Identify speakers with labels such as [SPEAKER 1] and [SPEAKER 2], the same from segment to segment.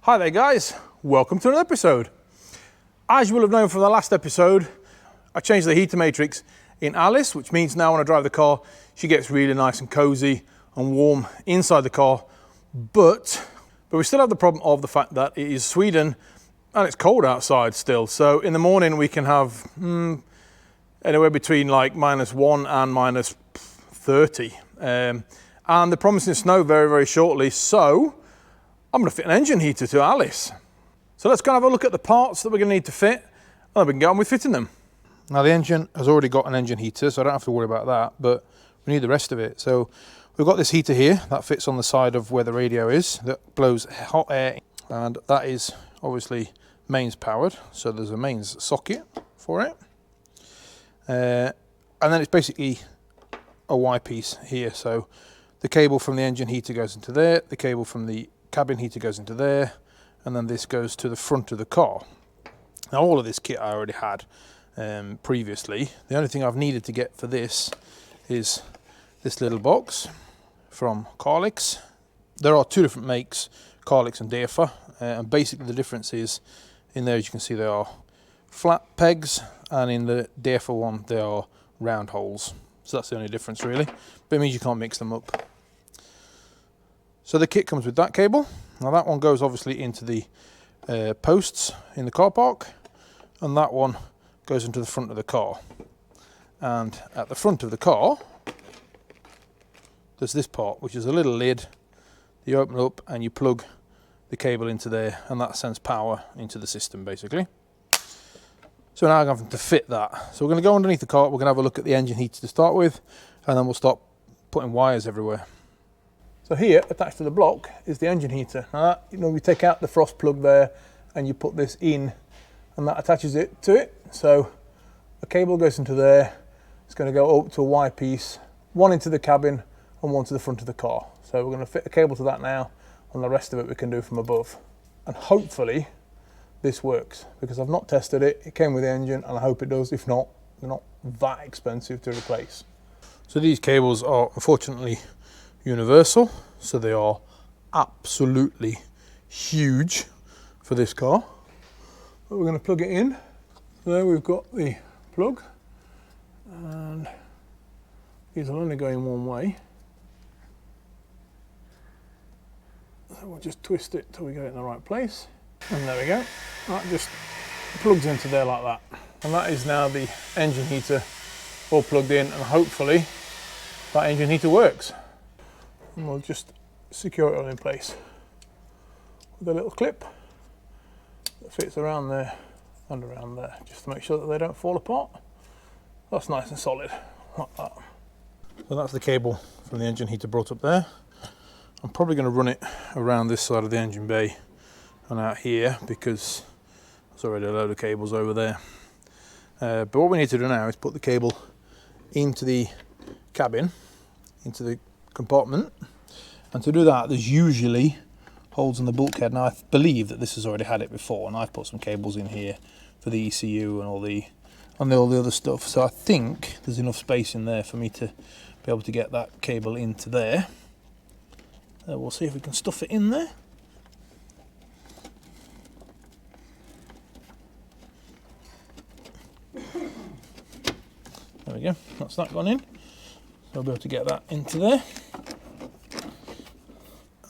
[SPEAKER 1] Hi there guys, welcome to another episode. As you will have known from the last episode, I changed the heater matrix in Alice, which means now when I drive the car, she gets really nice and cozy and warm inside the car. But we still have the problem of the fact that it is Sweden and it's cold outside still. So in the morning we can have anywhere between like -1 and -30. And they're promising snow very, very shortly. So I'm going to fit an engine heater to Alice. So let's go and have a look at the parts that we're going to need to fit, and then we can get on with fitting them. Now the engine has already got an engine heater, so I don't have to worry about that, but we need the rest of it. So we've got this heater here that fits on the side of where the radio is, that blows hot air, and that is obviously mains powered. So there's a mains socket for it. And then it's basically a Y piece here. So the cable from the engine heater goes into there, the cable from the cabin heater goes into there, and then this goes to the front of the car. Now all of this kit I already had previously. The only thing I've needed to get for this is this little box from Carlix. There are two different makes, Carlix and DEFA, and basically the difference is in there, as you can see, there are flat pegs, and in the DEFA one there are round holes. So that's the only difference really, but it means you can't mix them up. So the kit comes with that cable. Now that one goes obviously into the posts in the car park, and that one goes into the front of the car. And at the front of the car, there's this part, which is a little lid. You open it up and you plug the cable into there, and that sends power into the system basically. So now I'm having to fit that. So we're going to go underneath the car, we're going to have a look at the engine heater to start with, and then we'll start putting wires everywhere. So here, attached to the block, is the engine heater. Now that, we take out the frost plug there and you put this in, and that attaches it to it. So a cable goes into there. It's going to go up to a Y piece, one into the cabin and one to the front of the car. So we're going to fit a cable to that now, and the rest of it we can do from above. And hopefully this works, because I've not tested it. It came with the engine and I hope it does. If not, they're not that expensive to replace. So these cables are unfortunately universal, so they are absolutely huge for this car. But we're going to plug it in. There we've got the plug, and these will only go in one way. So we'll just twist it till we get it in the right place, and there we go. That just plugs into there like that, and that is now the engine heater all plugged in, and hopefully that engine heater works. And we'll just secure it all in place with a little clip that fits around there and around there, just to make sure that they don't fall apart. That's nice and solid, like that. So that's the cable from the engine heater brought up there. I'm probably going to run it around this side of the engine bay and out here, because there's already a load of cables over there. But what we need to do now is put the cable into the cabin, into the compartment, and to do that there's usually holes in the bulkhead. Now I believe that this has already had it before, and I've put some cables in here for the ECU and all the other stuff, so I think there's enough space in there for me to be able to get that cable into there. We'll see if we can stuff it in there. There we go, that's that gone in. So I'll be able to get that into there.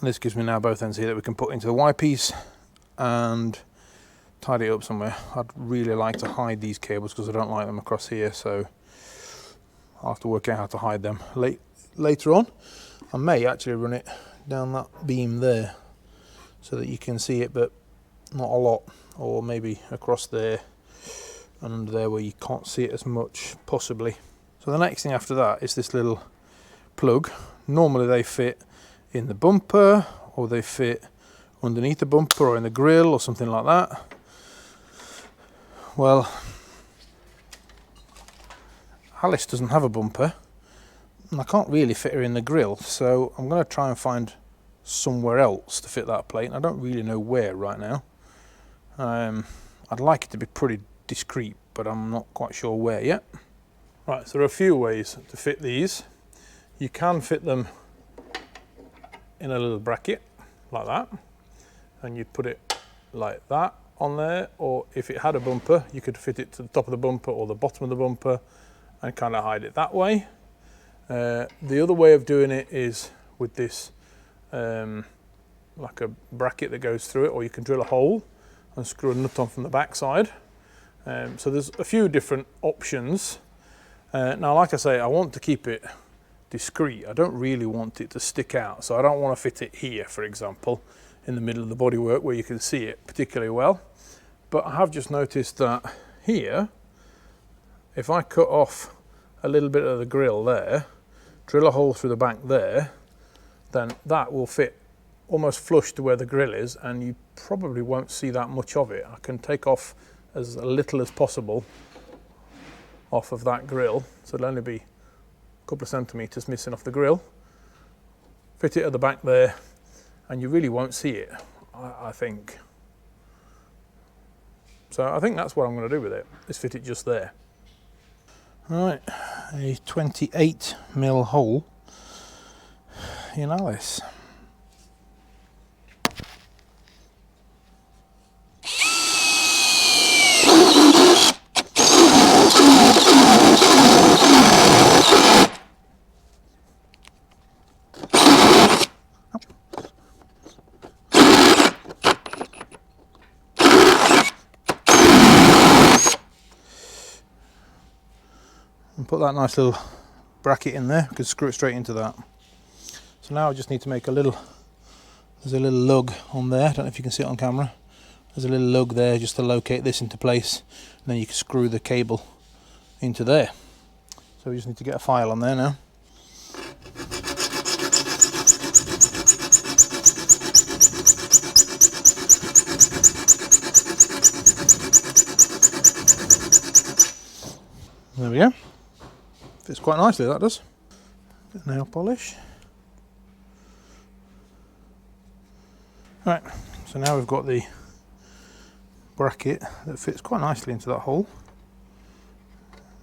[SPEAKER 1] And this gives me now both ends here that we can put into the Y piece and tidy it up somewhere. I'd really like to hide these cables because I don't like them across here, so I'll have to work out how to hide them later on. I may actually run it down that beam there so that you can see it, but not a lot, or maybe across there and under there where you can't see it as much, possibly. So the next thing after that is this little plug. Normally they fit in the bumper, or they fit underneath the bumper or in the grille or something like that. Well, Alice doesn't have a bumper, and I can't really fit her in the grille, so I'm going to try and find somewhere else to fit that plate, and I don't really know where right now. I'd like it to be pretty discreet, but I'm not quite sure where yet. Right, so there are a few ways to fit these. You can fit them in a little bracket like that, and you'd put it like that on there, or if it had a bumper, you could fit it to the top of the bumper or the bottom of the bumper and kind of hide it that way. The other way of doing it is with this like a bracket that goes through it, or you can drill a hole and screw a nut on from the back side. So there's a few different options. Now, like I say, I want to keep it discreet. I don't really want it to stick out, so I don't want to fit it here, for example, in the middle of the bodywork where you can see it particularly well. But I have just noticed that here, if I cut off a little bit of the grill there, drill a hole through the back there, then that will fit almost flush to where the grill is, and you probably won't see that much of it. I can take off as little as possible off of that grill, so it'll only be a couple of centimetres missing off the grill. Fit it at the back there, and you really won't see it, I think. So I think that's what I'm going to do with it, is fit it just there. Right, a 28mm hole in Alice. And put that nice little bracket in there. We could screw it straight into that. So now I just need to make a little, there's a little lug on there, I don't know if you can see it on camera. There's a little lug there just to locate this into place, and then you can screw the cable into there. So we just need to get a file on there now. There we go. Fits quite nicely, that does. Bit of nail polish. Right, so now we've got the bracket that fits quite nicely into that hole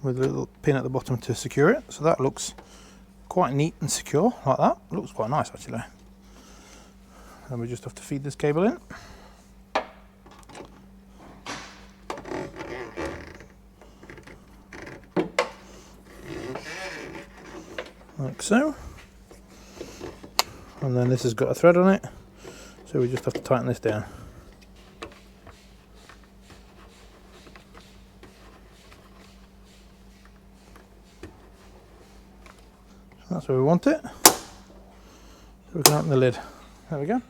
[SPEAKER 1] with a little pin at the bottom to secure it. So that looks quite neat and secure, like that. It looks quite nice actually. And we just have to feed this cable in. Like so. And then this has got a thread on it, so we just have to tighten this down. That's where we want it. So we can open the lid. There we go.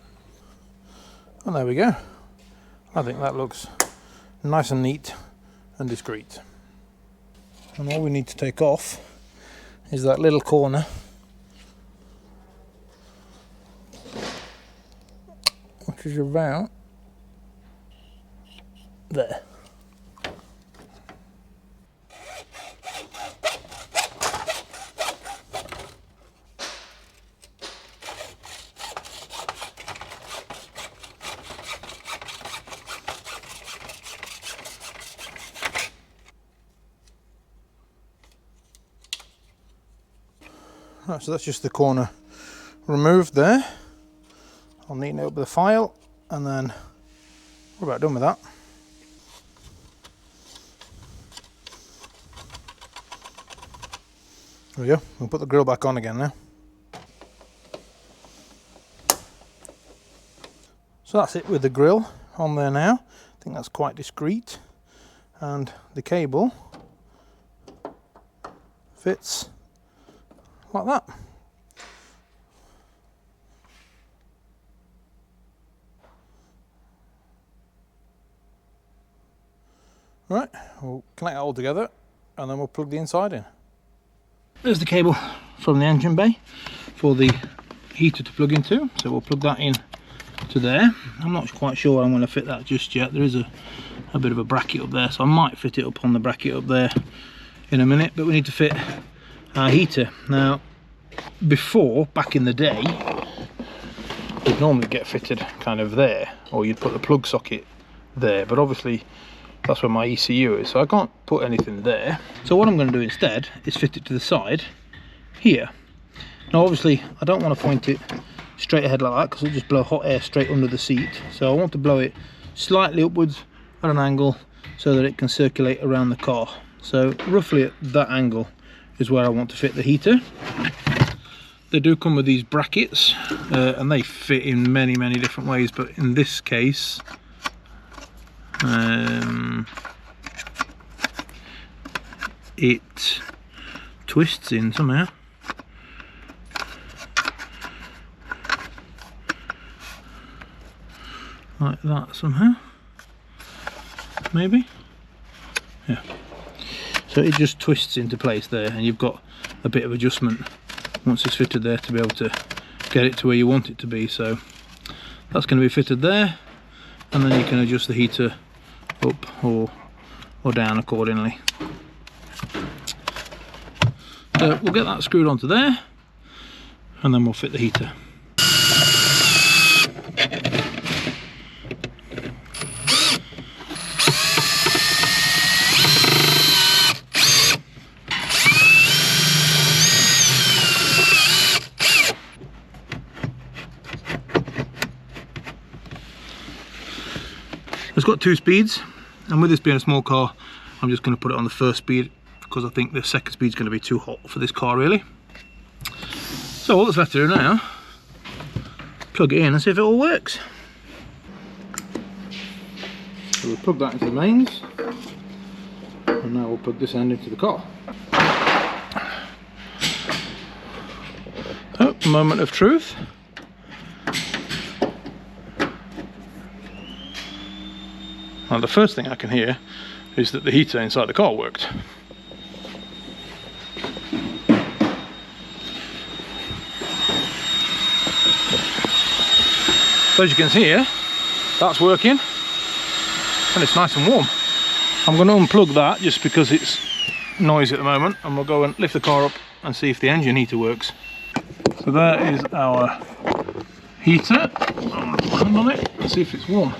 [SPEAKER 1] And there we go. I think that looks nice and neat and discreet. And all we need to take off is that little corner which is about there. Right, so that's just the corner removed there. I'll neaten it up with a file, and then we're about done with that. There we go. We'll put the grill back on again now. So that's it with the grill on there now. I think that's quite discreet, and the cable fits like that. Right, we'll connect it all together and then we'll plug the inside in. There's the cable from the engine bay for the heater to plug into, so we'll plug that in to there. I'm not quite sure I'm going to fit that just yet. There is a bit of a bracket up there, so I might fit it up on the bracket up there in a minute, but we need to fit our heater. Now, before, back in the day, you'd normally get fitted kind of there, or you'd put the plug socket there, but obviously that's where my ECU is, so I can't put anything there. So what I'm going to do instead is fit it to the side here. Now obviously I don't want to point it
[SPEAKER 2] straight ahead like that, because it'll just blow hot air straight under the seat. So I want to blow it slightly upwards at an angle so that it can circulate around the car. So roughly at that angle is where I want to fit the heater. They do come with these brackets and they fit in many different ways, but in this case it twists in somehow. Like that somehow, maybe, yeah. So it just twists into place there, and you've got a bit of adjustment once it's fitted there to be able to get it to where you want it to be. So that's going to be fitted there, and then you can adjust the heater up or down accordingly. So we'll get that screwed onto there, and then we'll fit the heater. It's got 2 speeds, and with this being a small car, I'm just going to put it on the first speed because I think the second speed is going to be too hot for this car really. So all that's left to do now, plug it in and see if it all works. So we'll plug that into the mains, and now we'll plug this end into the car. Oh, moment of truth. Now the first thing I can hear is that the heater inside the car worked. So as you can see here, that's working and it's nice and warm. I'm going to unplug that just because it's noisy at the moment, and we'll go and lift the car up and see if the engine heater works. So there is our heater. I'm going to put a hand on it and see if it's warm.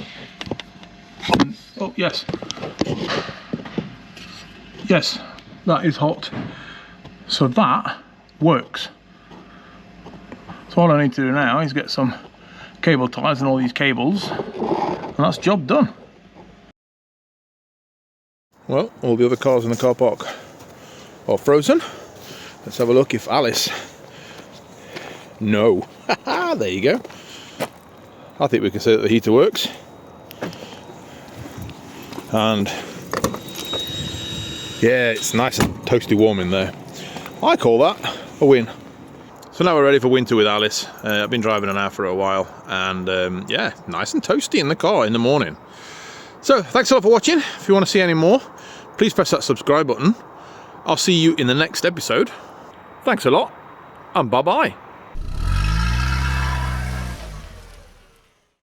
[SPEAKER 2] Oh yes, yes, that is hot. So that works. So all I need to do now is get some cable ties and all these cables, and that's job done. Well, all the other cars in the car park are frozen. Let's have a look if Alice... No. There you go. I think we can say that the heater works. And yeah, it's nice and toasty warm in there. I call that a win. So now we're ready for winter with Alice. I've been driving her now for a while, and yeah, nice and toasty in the car in the morning. So thanks a lot for watching. If you want to see any more, please press that subscribe button. I'll see you in the next episode. Thanks a lot, and bye bye.